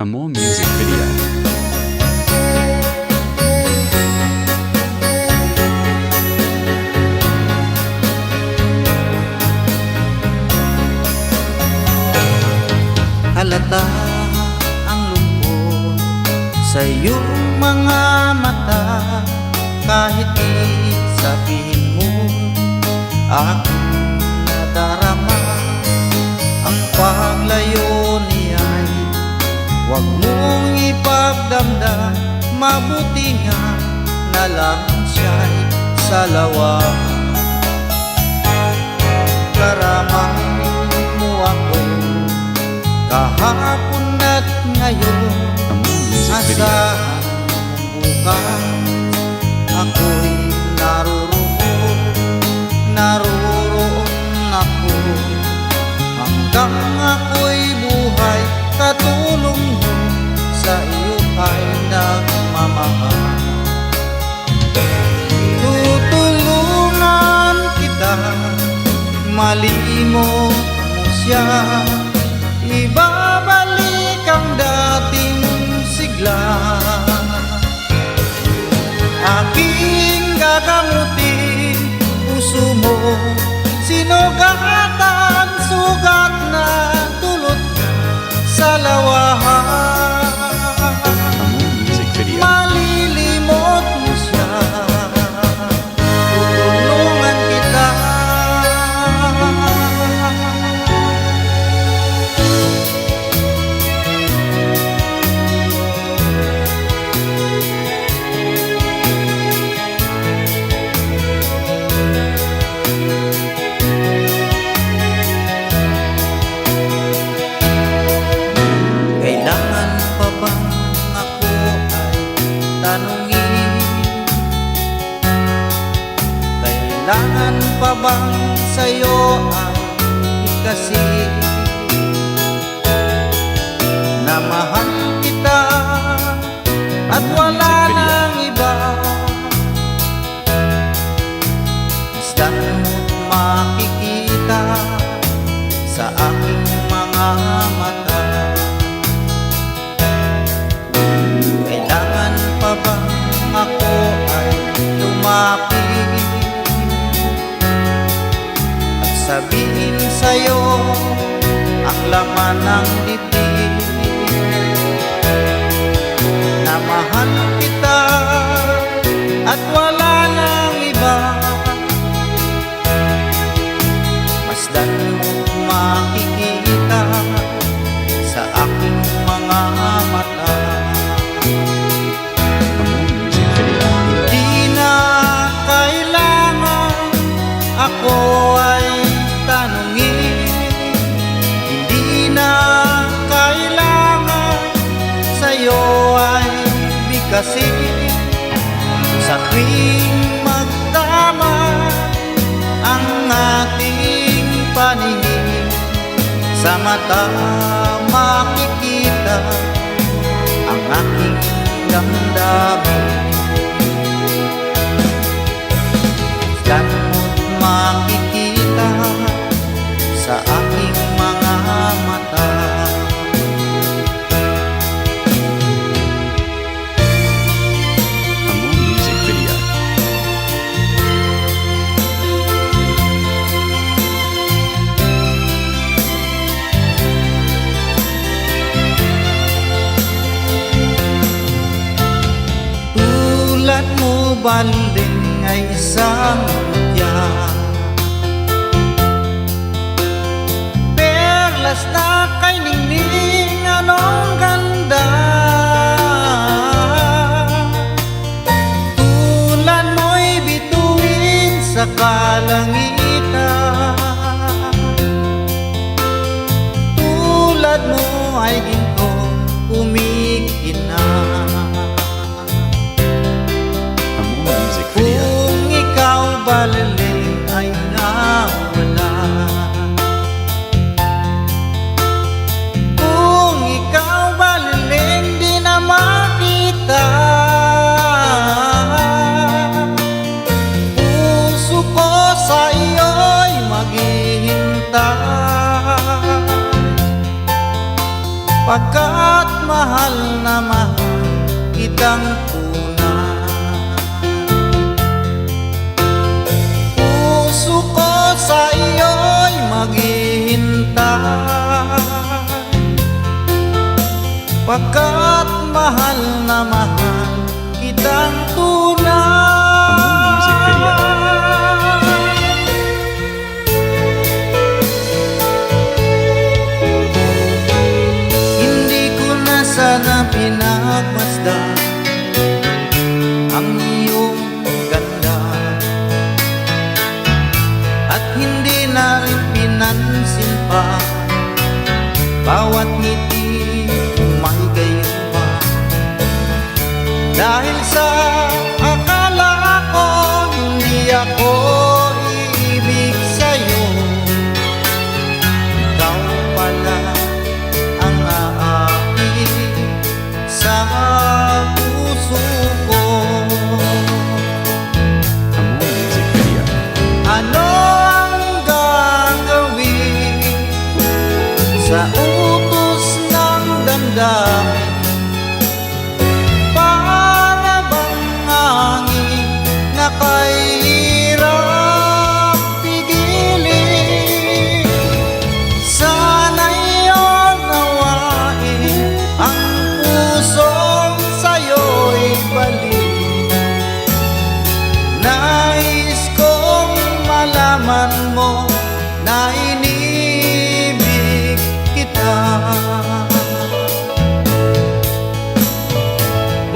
A more music video. Halata ang lungkot sa iyong mga mata, kahit di sabihin mo aking nadarama. Ang paglayo niya'y huwag mong ipagdamdam, mabuti nga na lang siya'y salawa. Karamay mo ako kahapon at ngayon, A more music video. asahan mong bukas ako'y naroroon ako. Hanggang ako'y buhay, katulong mo sa iyo ay nagmamahal. Tutulungan kita, malimot mo siya, ibabalik ang dating sigla. Aking gagamutin puso mo, sinugatan, sugat na dulot sa lawahan. A more music video. Malilimot mo siya, tutulungan kita. Kailangan pa bang ako ay tanungin? Kailangan pa bang sa'yo ay ikasin na mahal kita at wala nang iba? Masdan mo't makikita sa aking mga mata. Kailangan pa bang ako ay lumapit at sabihin sa'yo ang laman ng dibdib, na mahal kita at wala nang iba? Masdan mo't makikita sa aking mga mata. A more music video. Di na kailangan ako ay tanungin, hindi na kailangan sa'yo ay bigkasin. Sa tuwing magtama ang ating paningin, sa mata makikita ang aking damdamin. Diyan mo't makikita sa aking mga mata. A more music video. Tulad mo banding ay isang mutya, perlas na kay ningning, anong ganda. Tulad mo'y bituin sa kalangitan, tulad mo ay ginto kumikinang. A more music video. Kung ikaw ba kitang tunay. Puso ko sa iyo'y maghihintay, pagkat mahal na mahal kitang tunay. Music video. Hindi ko na sana pinagmasdan ang iyong ganda, at hindi na rin pinansin pa bawat ngiti may gayuma. Dahil sa akala ko hindi ako iibig sa'yo, ikaw pala ang aakit sa puso ko. Among music video. Ano ang gagawin sa utos ng damdamin? Para bang hangin na kahirap pigilin? Sana'y unawain ang pusong sa'yo'y balik. Nais kong malaman mo na inibig kita.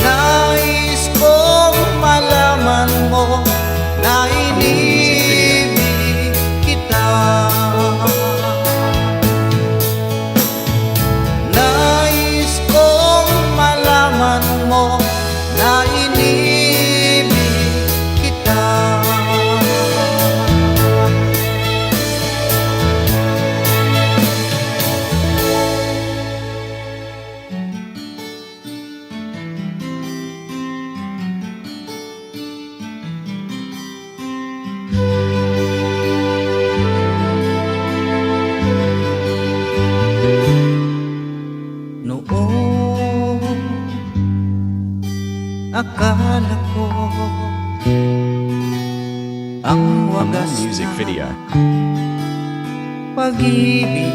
Nais kong malaman mo na inibig kita. Nais kong malaman mo na inibig kita. Noon akala ko ang Among wagas music na video. pag-ibig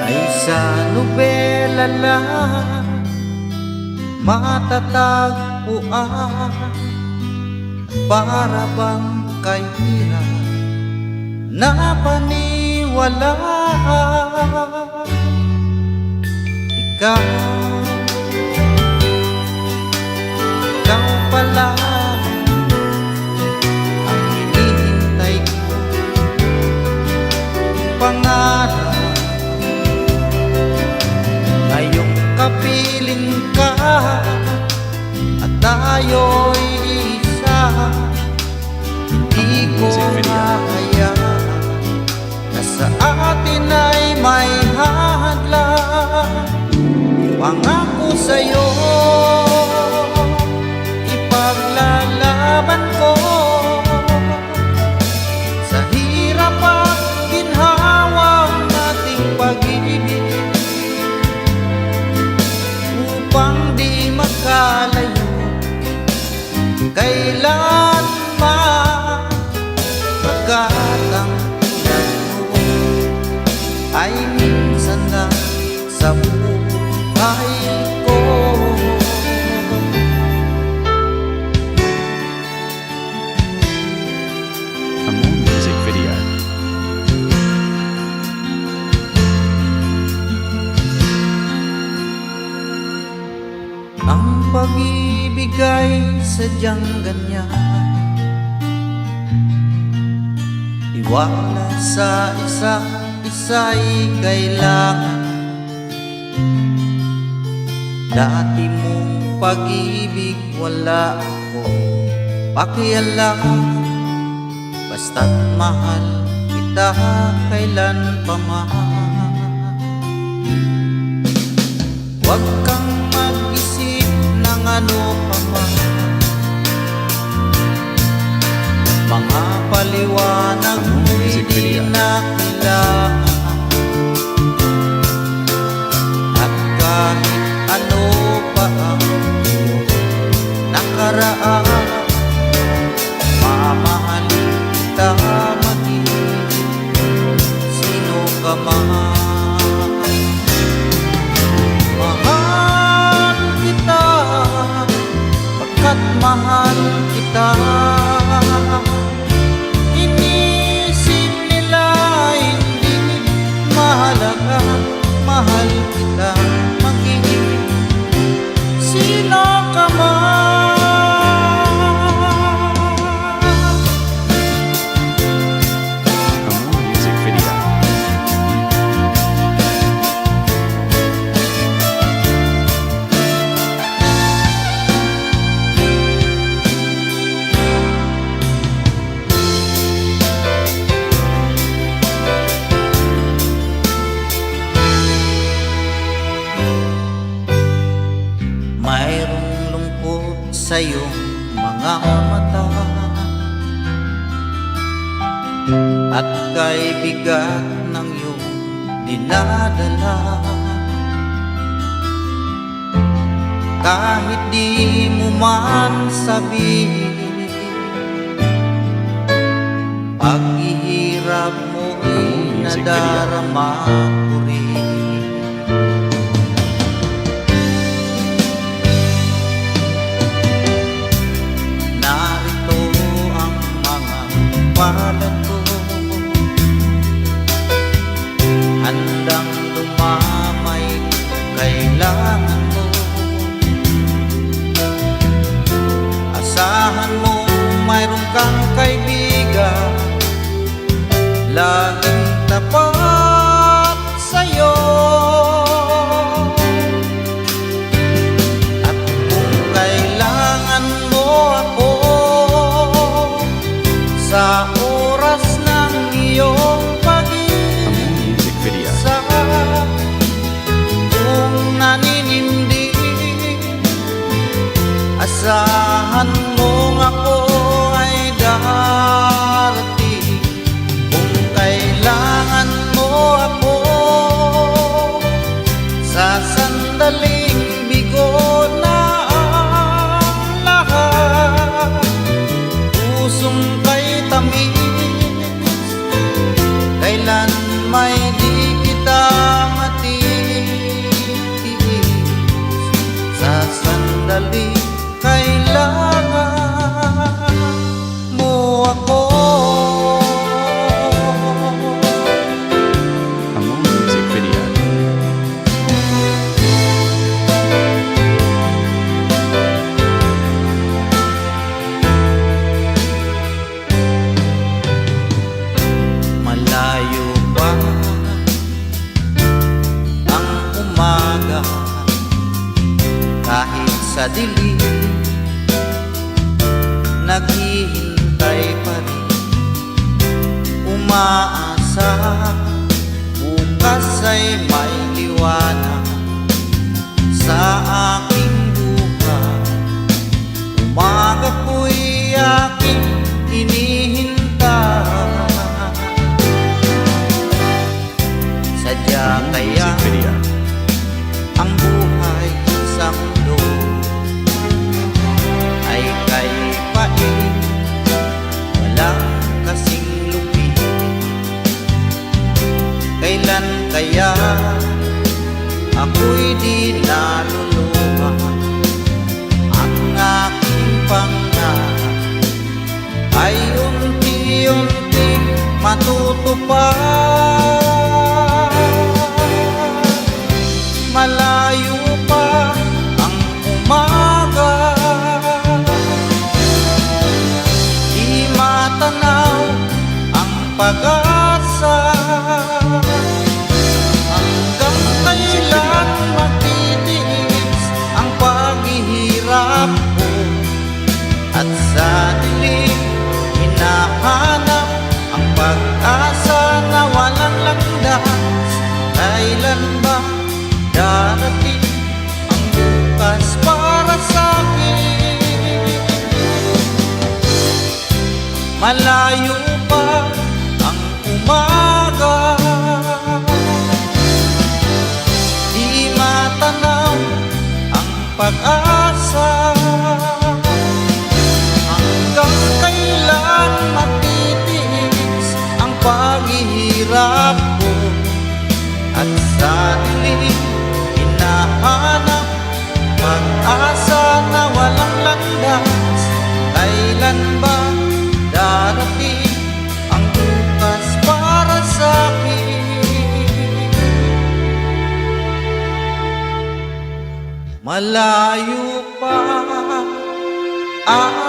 ay sa nobela lang matatagpuan. Para bang kahirap na paniwala, ikaw pala ang hinihintay ko. Pangarap ngayong kapiling ka at tayo'y isa. Hindi ko Music video. mahayaan na sa atin ay may hadlang. Pangako sa'yo, ipaglalaban ko sa hirap at ginhawang nating pag-ibig, upang di magkalayo kailanman. Pagkat ang tulad mo ay minsan lang sa buhay ko. Among music video. Ang pag-ibig ay sadyang ganyan, tiwala sa isa't isa'y kailangan. Dati mong pag-ibig wala akong pakialam, basta't mahal kita kailan pa man. Huwag kang mag-isip ng ano pa man, mga paliwanag mo'y Music di video. na kailangan. At kahit ano pa lang maging sino ka man. For more music video, Mayroong lungkot sa iyong mga mata at kay bigat ng iyong dinadala. Kahit di mo man sabihin, paghihirap mo'y music video. nadarama ko rin. Narito ang mga palad ko, handang dumamay kung kailangan mo. Asahan mo mayroon kang kaibigan, laging tapat sa'yo. At kung kailangan mo ako sa oras ng iyong for more music video, pag-isa, kung naninindi, asahan mong ako ay darating. Kung kailangan mo ako sa sandaling bigo na ang lahat, pusong kay tamis, kailan may di kita matitiis. Sa sandaling kailangan mo ako. for more music video, Malayo pa ang umaga, kahit sa dilim naghihintay pa rin, umaasa bukas ay may liwanag sa aking buhay. Umaga ko'y aking hinihintay, sadya kaya music video, ang buhay sa mundo ay kay pain, walang kasing lupit. Kailan kaya ako'y di naluluha, ang aking pangarap ay unti-unti matutupad. Malayo pa ang umaga, di matanaw ang pag-asa. Hanggang kailan matitiis ang paghihirap ko, at sa dilim hinahanap ang pag-asa na walang landas. Kailan ba darating ang bukas para sa'kin? Malayo pa ang umaga, di matanaw ang pag-asa. Hanggang kailan matitiis ang paghihirap ko, at sa dilim hinahanap pag-asa na walang landas. Kailan ba darating ang bukas para sa'kin? malayo pa ang